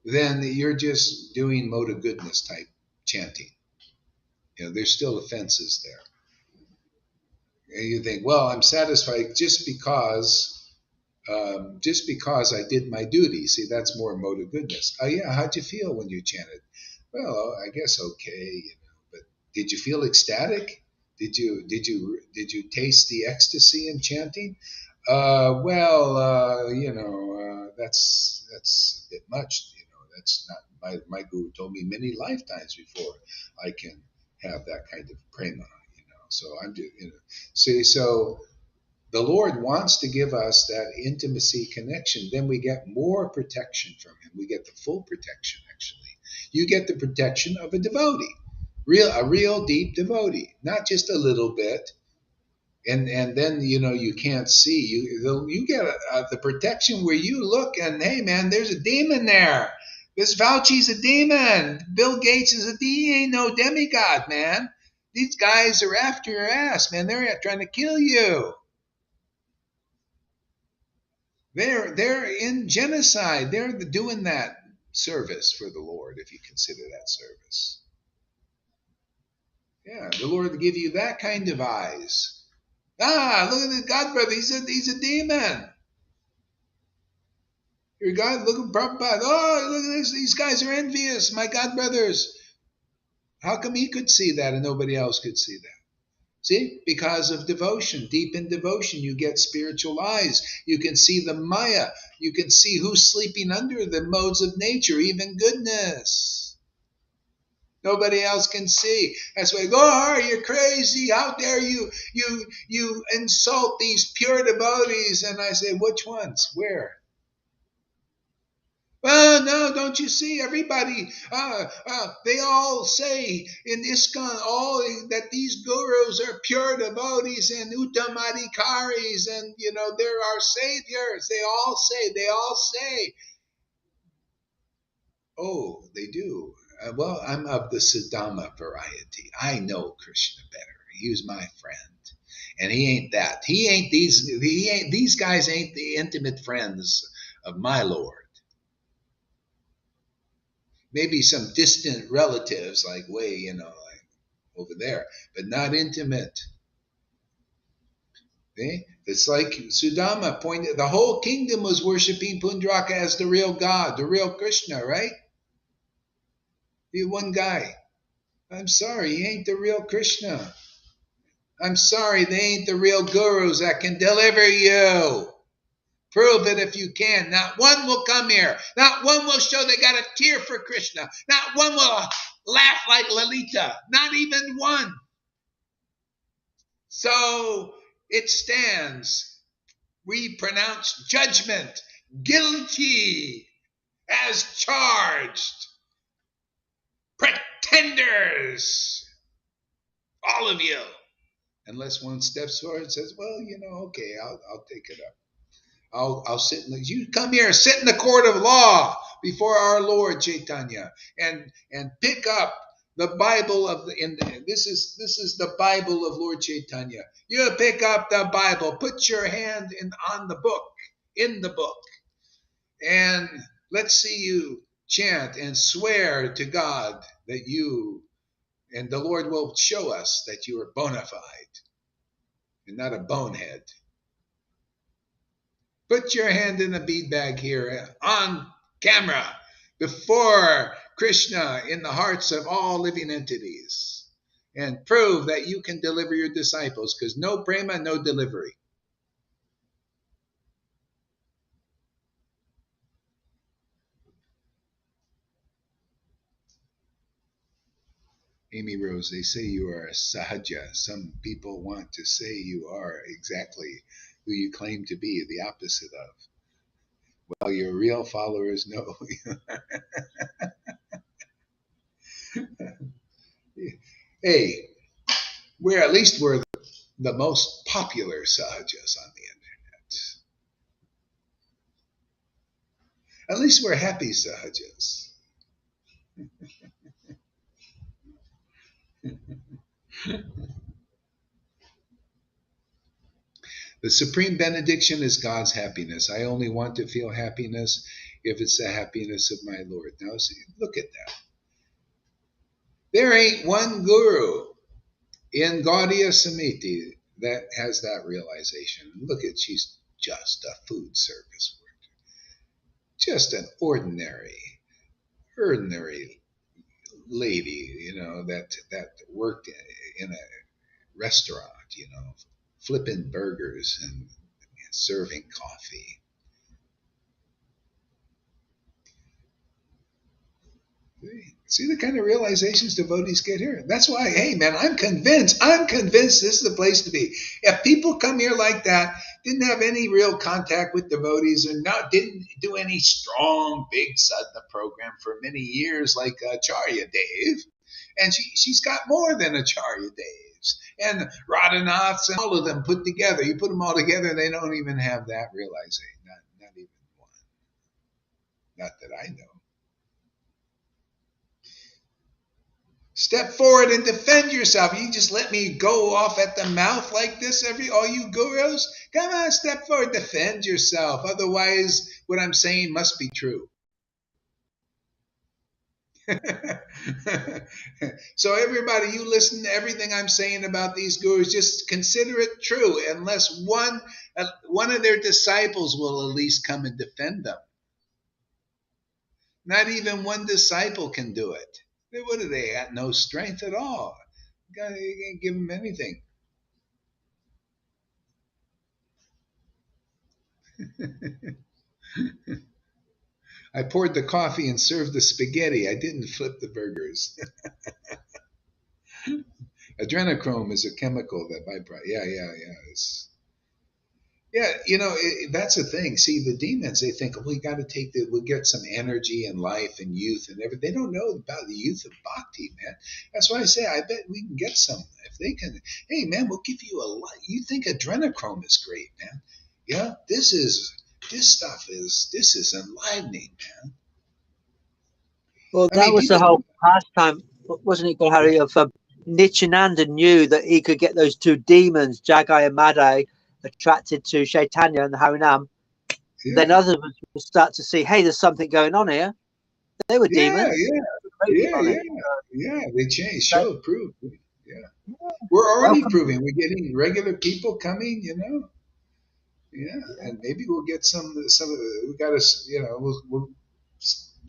then you're just doing mode of goodness type chanting. There's still offenses there. And you think, well, I'm satisfied just because I did my duty. See, that's more mode of goodness. Oh yeah, how'd you feel when you chanted? Well, I guess okay, but did you feel ecstatic? Did you taste the ecstasy in chanting? That's a bit much. That's not my guru told me many lifetimes before I can have that kind of prema. So I'm so. The Lord wants to give us that intimacy connection. Then we get more protection from him. We get the full protection, actually. You get the protection of a devotee, a real deep devotee, not just a little bit. and then you can't see. You get the protection where you look and hey man, there's a demon there. This Fauci's a demon. Bill Gates he ain't no demigod, man. These guys are after your ass, man. They're trying to kill you. They're in genocide. They're doing that service for the Lord, if you consider that service. Yeah, the Lord will give you that kind of eyes. Ah, look at the God brother. He's a demon. Your God, look at Prabhupada. Oh, look at this. These guys are envious. My God brothers. How come he could see that and nobody else could see that? See, because of devotion, deep in devotion, you get spiritual eyes. You can see the Maya. You can see who's sleeping under the modes of nature, even goodness. Nobody else can see. That's why, oh, you're crazy. How dare you? You insult these pure devotees. And I say, which ones? Where? Well, no, don't you see? Everybody, they all say in ISKCON all that these gurus are pure devotees and uttamadhikaris, and they're our saviors. They all say. Oh, they do. Well, I'm of the Siddhama variety. I know Krishna better. He was my friend, and he ain't that. These guys ain't the intimate friends of my Lord. Maybe some distant relatives, like way, like over there, but not intimate. Okay? It's like Sudama pointed, the whole kingdom was worshiping Pundraka as the real God, the real Krishna, right? The one guy. I'm sorry, he ain't the real Krishna. I'm sorry, they ain't the real gurus that can deliver you. Prove it if you can. Not one will come here. Not one will show they got a tear for Krishna. Not one will laugh like Lalita. Not even one. So it stands. We pronounce judgment guilty as charged. Pretenders. All of you. Unless one steps forward and says, well, okay, I'll take it up. I'll sit you come here, sit in the court of law before our Lord Caitanya and pick up the Bible this is the Bible of Lord Caitanya. You pick up the Bible, put your hand in the book, and let's see you chant and swear to God that and the Lord will show us that you are bona fide and not a bonehead. Put your hand in the bead bag here on camera before Krishna in the hearts of all living entities and prove that you can deliver your disciples, because no prema, no delivery. Amy Rose, they say you are a sahaja. Some people want to say you are exactly who you claim to be, the opposite of. Well, your real followers know. Hey, we're the most popular sahajas on the internet. At least we're happy sahajas. The supreme benediction is God's happiness. I only want to feel happiness if it's the happiness of my Lord. Now, see, look at that. There ain't one guru in Gaudiya Samiti that has that realization. Look at, she's just a food service worker. Just an ordinary lady, that worked in a restaurant, flipping burgers and serving coffee. See the kind of realizations devotees get here. That's why, hey man, I'm convinced this is the place to be. If people come here like that, didn't have any real contact with devotees, and didn't do any strong big sadhana program for many years like Acharya Dave, and she's got more than Acharya Dave. devotees and Radhanaths and all of them put together. You put them all together, they don't even have that realization. Not even one. Not that I know. Step forward and defend yourself. You just let me go off at the mouth like this, all you gurus? Come on, step forward, defend yourself. Otherwise, what I'm saying must be true. So everybody, you listen to everything I'm saying about these gurus, just consider it true, unless one of their disciples will at least come and defend them. Not even one disciple can do it. What do they got? No strength at all. You can't give them anything. I poured the coffee and served the spaghetti. I didn't flip the burgers. Adrenochrome is a chemical that byproduct. Yeah. That's the thing. See, the demons, they think, we got to we'll get some energy and life and youth and everything. They don't know about the youth of bhakti, man. That's why I say, I bet we can get some. If they can, hey, man, we'll give you a lot. You think adrenochrome is great, man. Yeah, this is enlivening, man. Well, that was the whole pastime, wasn't it, Harry, of Nityananda knew that he could get those two demons, Jagai and Madai, attracted to Chaitanya and the Harinam. Yeah. Then others will start to see, hey, there's something going on here. They were demons. Yeah. They changed. Show proof. Yeah. We're already proving. We're getting regular people coming, Yeah, and maybe we'll get some. We got to, we'll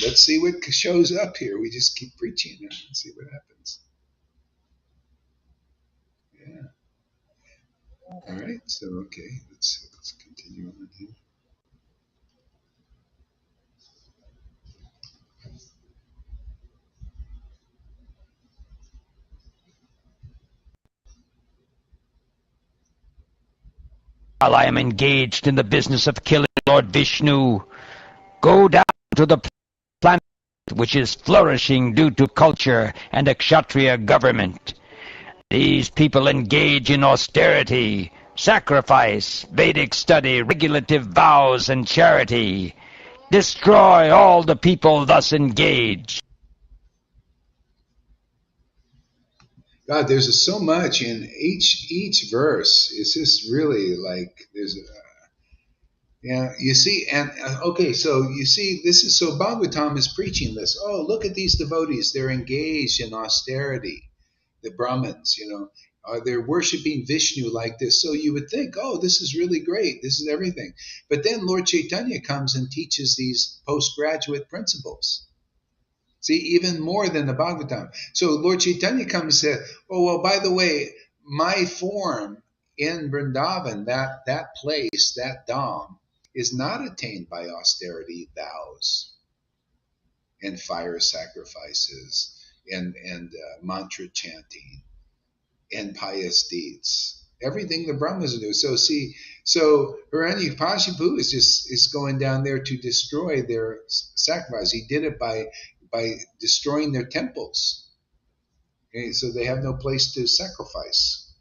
let's see what shows up here. We just keep preaching and see what happens. Yeah. All right. So okay, let's continue on here. While I am engaged in the business of killing Lord Vishnu, go down to the planet which is flourishing due to culture and a Kshatriya government. These people engage in austerity, sacrifice, Vedic study, regulative vows, and charity. Destroy all the people thus engaged. God, there's so much in each verse. It's just really like there's you see, and okay, so you see, this is so Bhagavatam is preaching this. Oh, look at these devotees; they're engaged in austerity. The Brahmins, they're worshiping Vishnu like this. So you would think, oh, this is really great. This is everything. But then Lord Caitanya comes and teaches these postgraduate principles. See, even more than the Bhagavatam. So Lord Caitanya comes and says, oh, well, by the way, my form in Vrindavan, that place, that dham, is not attained by austerity vows and fire sacrifices and mantra chanting and pious deeds. Everything the Brahmas do. So Hiranyakashipu is going down there to destroy their sacrifice. He did it by destroying their temples. Okay, so they have no place to sacrifice.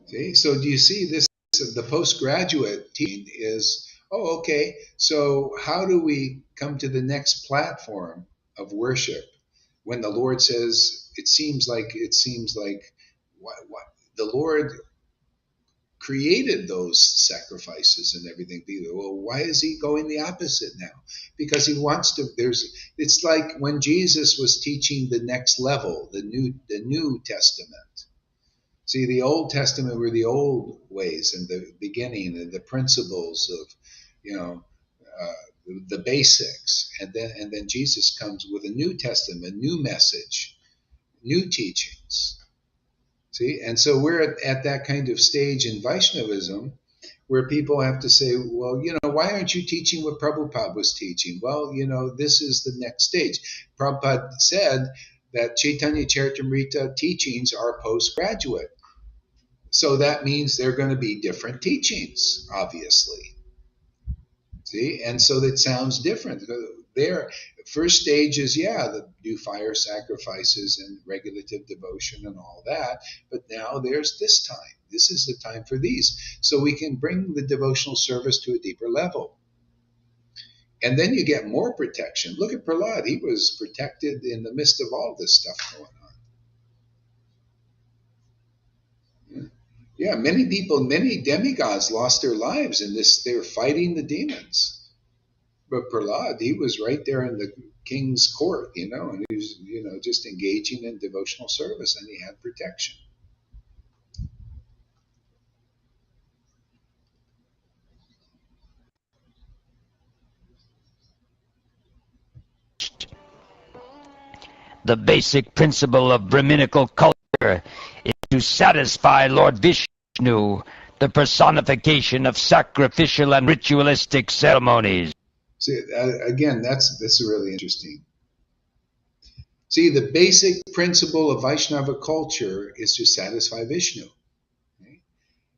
See, so do you see this? The postgraduate teaching is, oh, okay. So how do we come to the next platform of worship when the Lord says it seems like what the Lord created those sacrifices and everything. Well, why is he going the opposite now? Because he wants to. It's like when Jesus was teaching the next level, the New Testament. See, the Old Testament were the old ways and the beginning and the principles of, the basics, and then Jesus comes with a New Testament, new message, new teachings. See, and so we're at that kind of stage in Vaishnavism where people have to say, well, why aren't you teaching what Prabhupada was teaching? Well, this is the next stage. Prabhupada said that Chaitanya Charitamrita teachings are postgraduate. So that means they're going to be different teachings, obviously. See, and so that sounds different. there, first stage is, the do fire sacrifices and regulative devotion and all that. But now there's this time. This is the time for these. So we can bring the devotional service to a deeper level. And then you get more protection. Look at Prahlad. He was protected in the midst of all this stuff going on. Yeah, many people, many demigods lost their lives in this. They were fighting the demons. But Prahlad, he was right there in the king's court, and he was, just engaging in devotional service, and he had protection. The basic principle of Brahminical culture is to satisfy Lord Vishnu, the personification of sacrificial and ritualistic ceremonies. See, again, that's really interesting. See, the basic principle of Vaishnava culture is to satisfy Vishnu. Okay?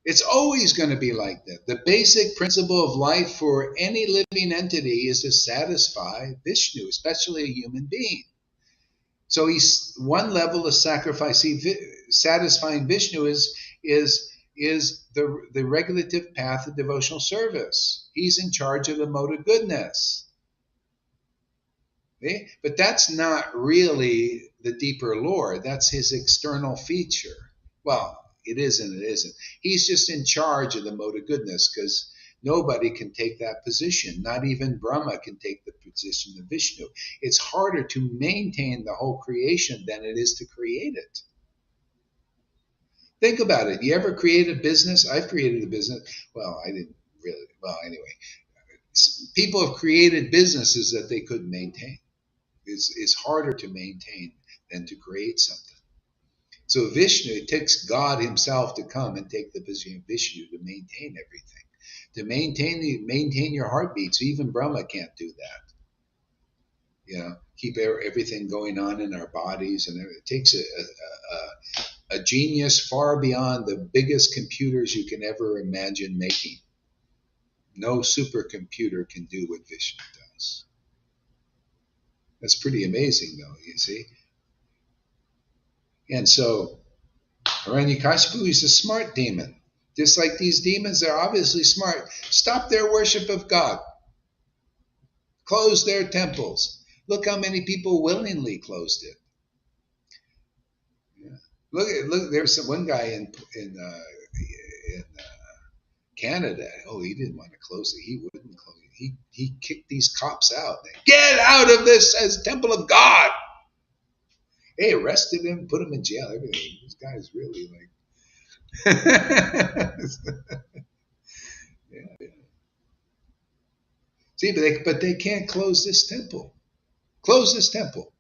It's always going to be like that. The basic principle of life for any living entity is to satisfy Vishnu, especially a human being. So he's one level of sacrifice. Satisfying Vishnu is the regulative path of devotional service. He's in charge of the mode of goodness. Okay? But that's not really the deeper Lord. That's his external feature. Well, it is and it isn't. He's just in charge of the mode of goodness because nobody can take that position. Not even Brahma can take the position of Vishnu. It's harder to maintain the whole creation than it is to create it. Think about it. You ever create a business? I've created a business. Well, I didn't really. Well, anyway. People have created businesses that they couldn't maintain. It's harder to maintain than to create something. So Vishnu, it takes God himself to come and take the position of Vishnu to maintain everything. To maintain your heartbeats. Even Brahma can't do that. Keep everything going on in our bodies, and it takes a genius far beyond the biggest computers you can ever imagine making. No supercomputer can do what Vishnu does. That's pretty amazing, though, you see. And so, Hiranyakashipu is a smart demon. Just like these demons, they're obviously smart. Stop their worship of God. Close their temples. Look how many people willingly closed it. Yeah. Look. There's one guy in Canada. Oh, he didn't want to close it. He wouldn't close it. He kicked these cops out. Get out of this as temple of God. They arrested him, put him in jail. Everything. This guy's really like. Yeah. See, but they can't close this temple. Close this temple.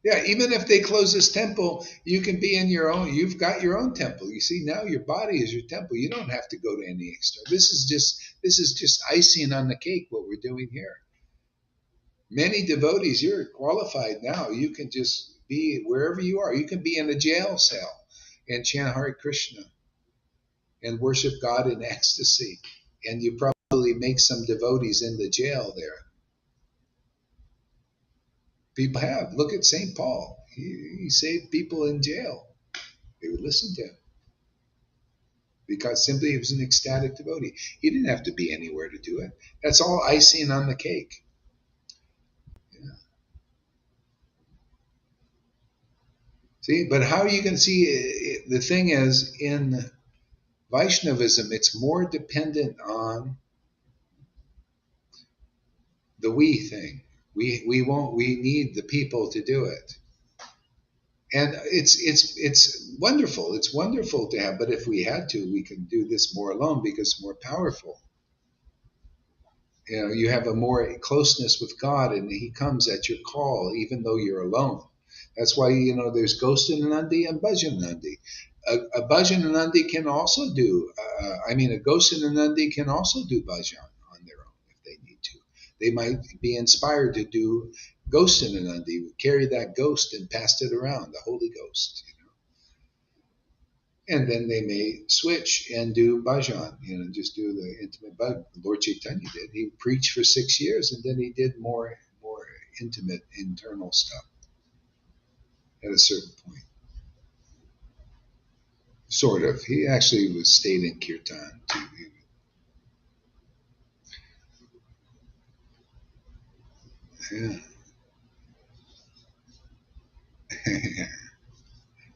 Yeah, even if they close this temple, you can be in your own. You've got your own temple. You see, now your body is your temple. You don't have to go to any external. This is just icing on the cake. What we're doing here. Many devotees, you're qualified now. You can just be wherever you are. You can be in a jail cell and chant Hare Krishna and worship God in ecstasy. And you probably make some devotees in the jail there. People have. Look at St. Paul. He saved people in jail. They would listen to him. Because simply he was an ecstatic devotee. He didn't have to be anywhere to do it. That's all icing on the cake. See, but how you can see the thing is in Vaishnavism, it's more dependent on the we thing. We need the people to do it, and it's wonderful. It's wonderful to have, but if we had to, we can do this more alone because it's more powerful. You have a more closeness with God, and He comes at your call, even though you're alone. That's why, there's Ghostanandi and Bhajanandi. A Bhajanandi can also do, a Ghostanandi can also do bhajan on their own if they need to. They might be inspired to do Ghostanandi, carry that ghost and pass it around, the Holy Ghost. And then they may switch and do bhajan, just do the intimate bhajan. Lord Caitanya did. He preached for 6 years, and then he did more intimate internal stuff at a certain point. Sort of. He actually stayed in kirtan too. Yeah.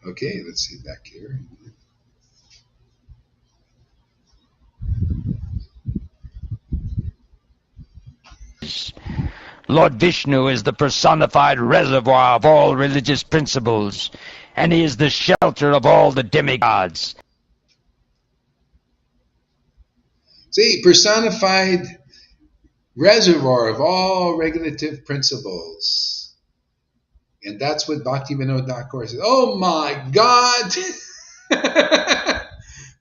Okay, let's see back here. Lord Vishnu is the personified reservoir of all religious principles, and he is the shelter of all the demigods. See, personified reservoir of all regulative principles. And that's what Bhaktivinoda Thakur says. Oh my God!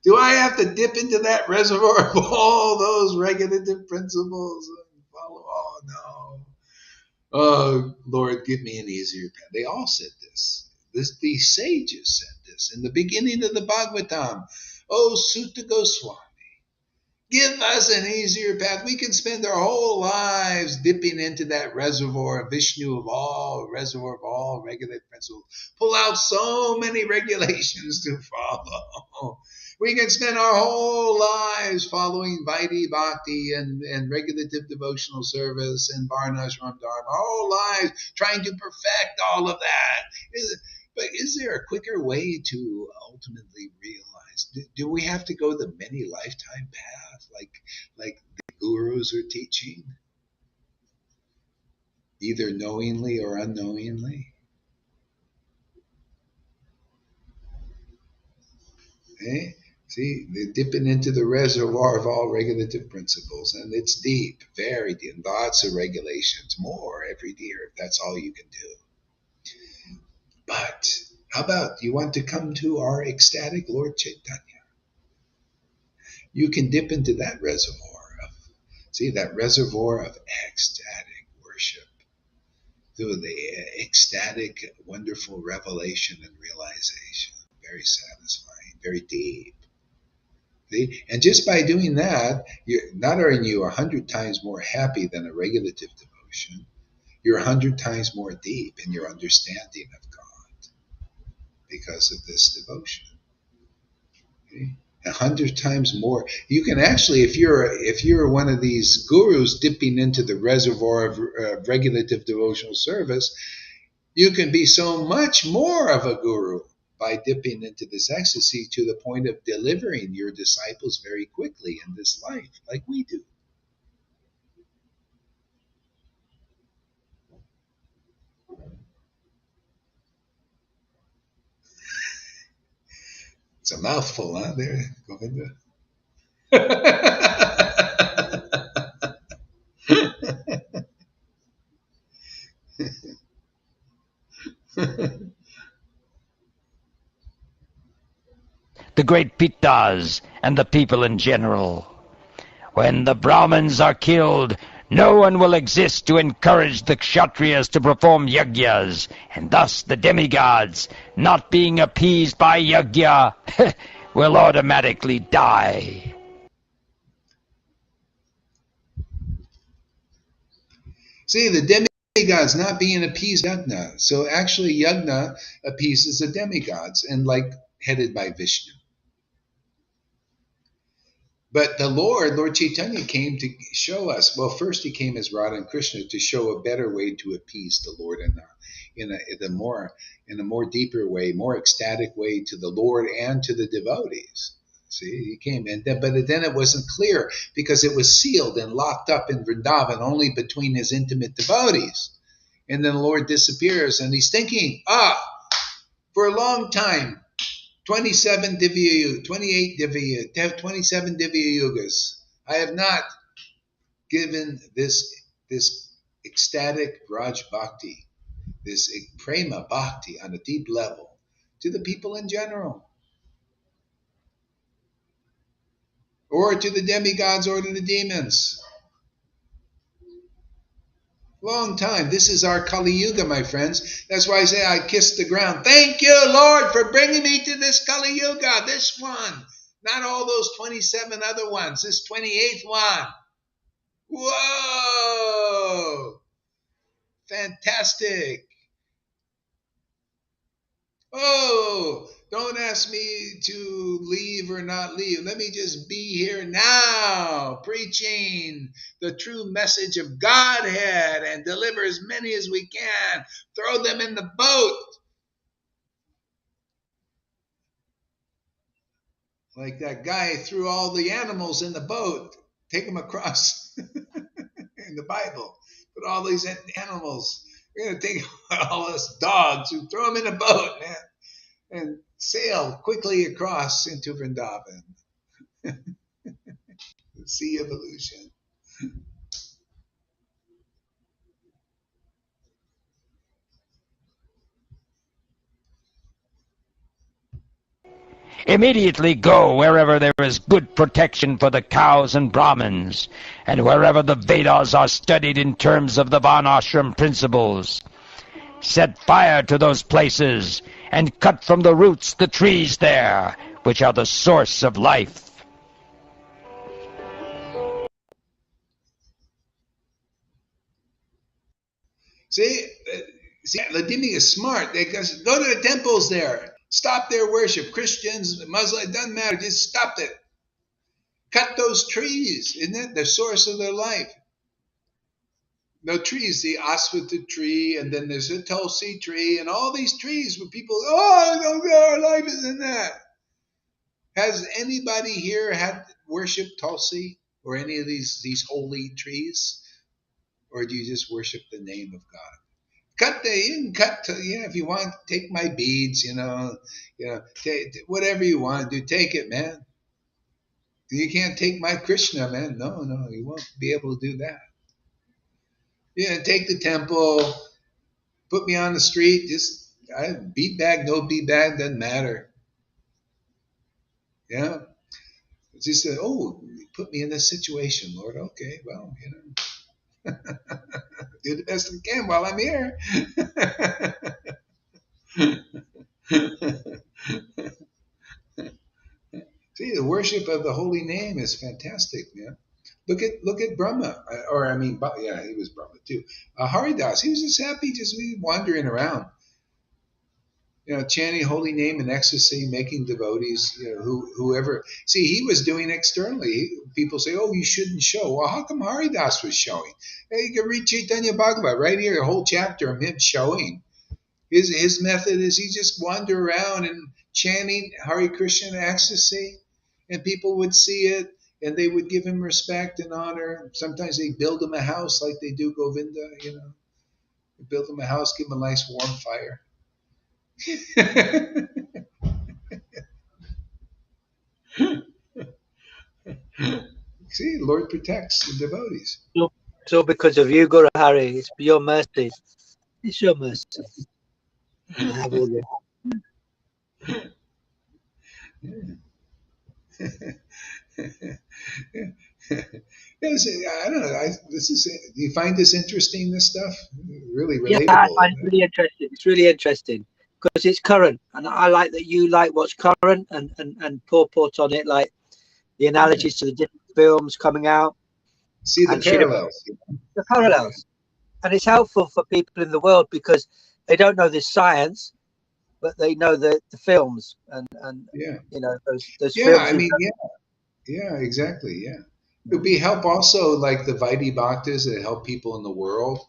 Do I have to dip into that reservoir of all those regulative principles and follow? Oh no. Oh Lord, give me an easier path. They all said this. These sages said this in the beginning of the Bhagavatam. Oh Sutta Goswami, give us an easier path. We can spend our whole lives dipping into that reservoir of Vishnu reservoir of all regulative principles. Pull out so many regulations to follow. We can spend our whole lives following Vaidhi Bhakti and regulative devotional service and Varnashram Dharma. Our whole lives trying to perfect all of that. But is there a quicker way to ultimately realize? Do we have to go the many lifetime path like the gurus are teaching, either knowingly or unknowingly? Eh? See, they're dipping into the reservoir of all regulative principles, and it's deep, very deep, lots of regulations, more every year if that's all you can do. But how about you want to come to our ecstatic Lord Caitanya? You can dip into that reservoir of ecstatic worship through the ecstatic, wonderful revelation and realization. Very satisfying, very deep. See? And just by doing that, not only are you 100 times more happy than a regulative devotion, you're 100 times more deep in your understanding of God because of this devotion. Okay? 100 times more. You can actually, if you're one of these gurus dipping into the reservoir of regulative devotional service, you can be so much more of a guru by dipping into this ecstasy to the point of delivering your disciples very quickly in this life, like we do. It's a mouthful, huh? There, Govinda. The great Pittas and the people in general. When the Brahmins are killed, no one will exist to encourage the Kshatriyas to perform yajnas, and thus the demigods, not being appeased by yajna, will automatically die. See, the demigods not being appeased yajna. So actually yajna appeases the demigods and headed by Vishnu. But the Lord Caitanya came to show us. Well, first he came as Radha and Krishna to show a better way to appease the Lord in a more deeper way, more ecstatic way to the Lord and to the devotees. See, he came, but then it wasn't clear because it was sealed and locked up in Vrindavan only between his intimate devotees. And then the Lord disappears, and he's thinking, for a long time. 27 Divya, 28 Divya, 27 Divya Yugas. I have not given this ecstatic Raj Bhakti, this prema Bhakti on a deep level to the people in general, or to the demigods or to the demons. Long time. This is our Kali Yuga, my friends. That's why I say I kiss the ground. Thank you, Lord, for bringing me to this Kali Yuga, this one. Not all those 27 other ones, this 28th one. Whoa! Fantastic. Oh, don't ask me to leave or not leave. Let me just be here now, preaching the true message of Godhead and deliver as many as we can. Throw them in the boat. Like that guy threw all the animals in the boat. Take them across in the Bible. Put all these animals. We're going to take all us dogs and throw them in a boat, man. And sail quickly across into Vrindavan, the sea of illusion. Immediately go wherever there is good protection for the cows and Brahmins, and wherever the Vedas are studied in terms of the Varnashram principles. Set fire to those places, and cut from the roots the trees there, which are the source of life. See, Vladimir is smart. They go to the temples there. Stop their worship. Christians, Muslims, it doesn't matter. Just stop it. Cut those trees. Isn't it the source of their life? No trees, the aswata tree, and then there's a tulsi tree, and all these trees where people, our life is in that. Has anybody here had worship tulsi or any of these holy trees? Or do you just worship the name of God? You can cut, if you want, take my beads, whatever you want to do, take it, man. You can't take my Krishna, man. No, you won't be able to do that. Take the temple, put me on the street, beat bag, no beat bag, doesn't matter. Yeah. It's just put me in this situation, Lord. Okay, well, do the best I can while I'm here. See, the worship of the holy name is fantastic, man. Look at Brahma, he was Brahma too. Haridas, he was just happy, just wandering around, chanting holy name in ecstasy, making devotees, whoever. See, he was doing externally. People say, "Oh, you shouldn't show." Well, how come Haridas was showing? Hey, you can read Chaitanya Bhagavat right here, a whole chapter of him showing. His method is he just wander around and chanting Hare Krishna in ecstasy, and people would see it, and they would give him respect and honor. Sometimes they build him a house like they do Govinda, They build him a house, give him a nice warm fire. See, the Lord protects the devotees. So because of you, Guru Hari, it's your mercy. It's your mercy. I have all the... Yes, I don't know. Do you find this interesting? This stuff really relatable. Yeah, I find it really interesting. It's really interesting because it's current, and I like that you like what's current and put on it, like the analogies to the different films coming out. See the parallels. The parallels, and it's helpful for people in the world because they don't know this science, but they know the films and those films. Yeah, exactly. Yeah. It would be help also like the Vaidhi Bhaktas that help people in the world.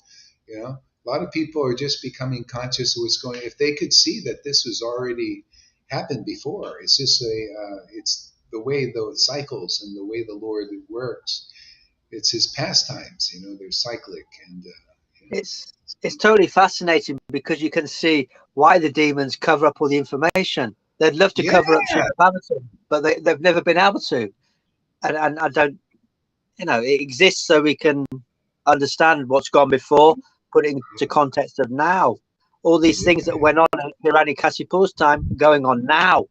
A lot of people are just becoming conscious of what's going on. If they could see that this was already happened before, it's just it's the way the cycles and the way the Lord works. It's his pastimes, they're cyclic and it's totally fascinating because you can see why the demons cover up all the information. They'd love to cover up Shabbat, but they've never been able to. And I don't, it exists so we can understand what's gone before, put it into context of now. All these things that went on at Hiranyakashipu's time going on now.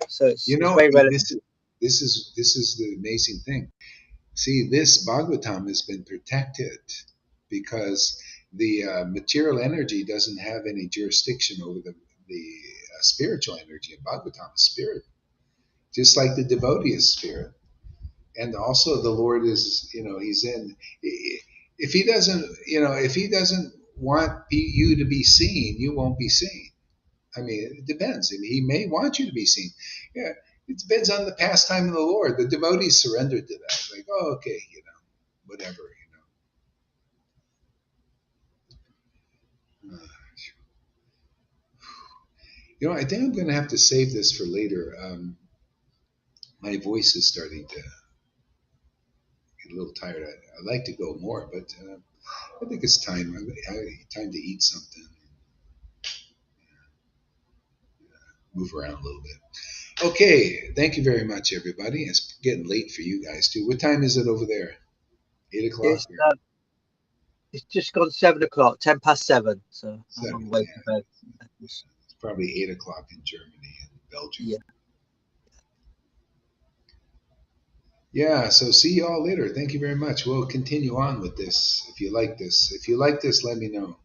So it's very relevant. This is the amazing thing. See, this Bhagavatam has been protected because the material energy doesn't have any jurisdiction over the spiritual energy. And Bhagavatam is spirit, just like the devotee is spirit. And also the Lord is, he's in. If he doesn't, if he doesn't want you to be seen, you won't be seen. I mean, it depends. I mean, he may want you to be seen. Yeah, it depends on the pastime of the Lord. The devotees surrendered to that. Like, oh, okay, whatever. Uh, I think I'm going to have to save this for later. My voice is starting to get a little tired. I'd like to go more, but I think it's time. Time to eat something, move around a little bit. Okay, thank you very much, everybody. It's getting late for you guys too. What time is it over there? 8 o'clock. It's just gone 7 o'clock, 10 past 7. So I'm on the way to bed. It's probably 8 o'clock in Germany and Belgium. Yeah. Yeah, so see you all later. Thank you very much. We'll continue on with this. If you like this, let me know.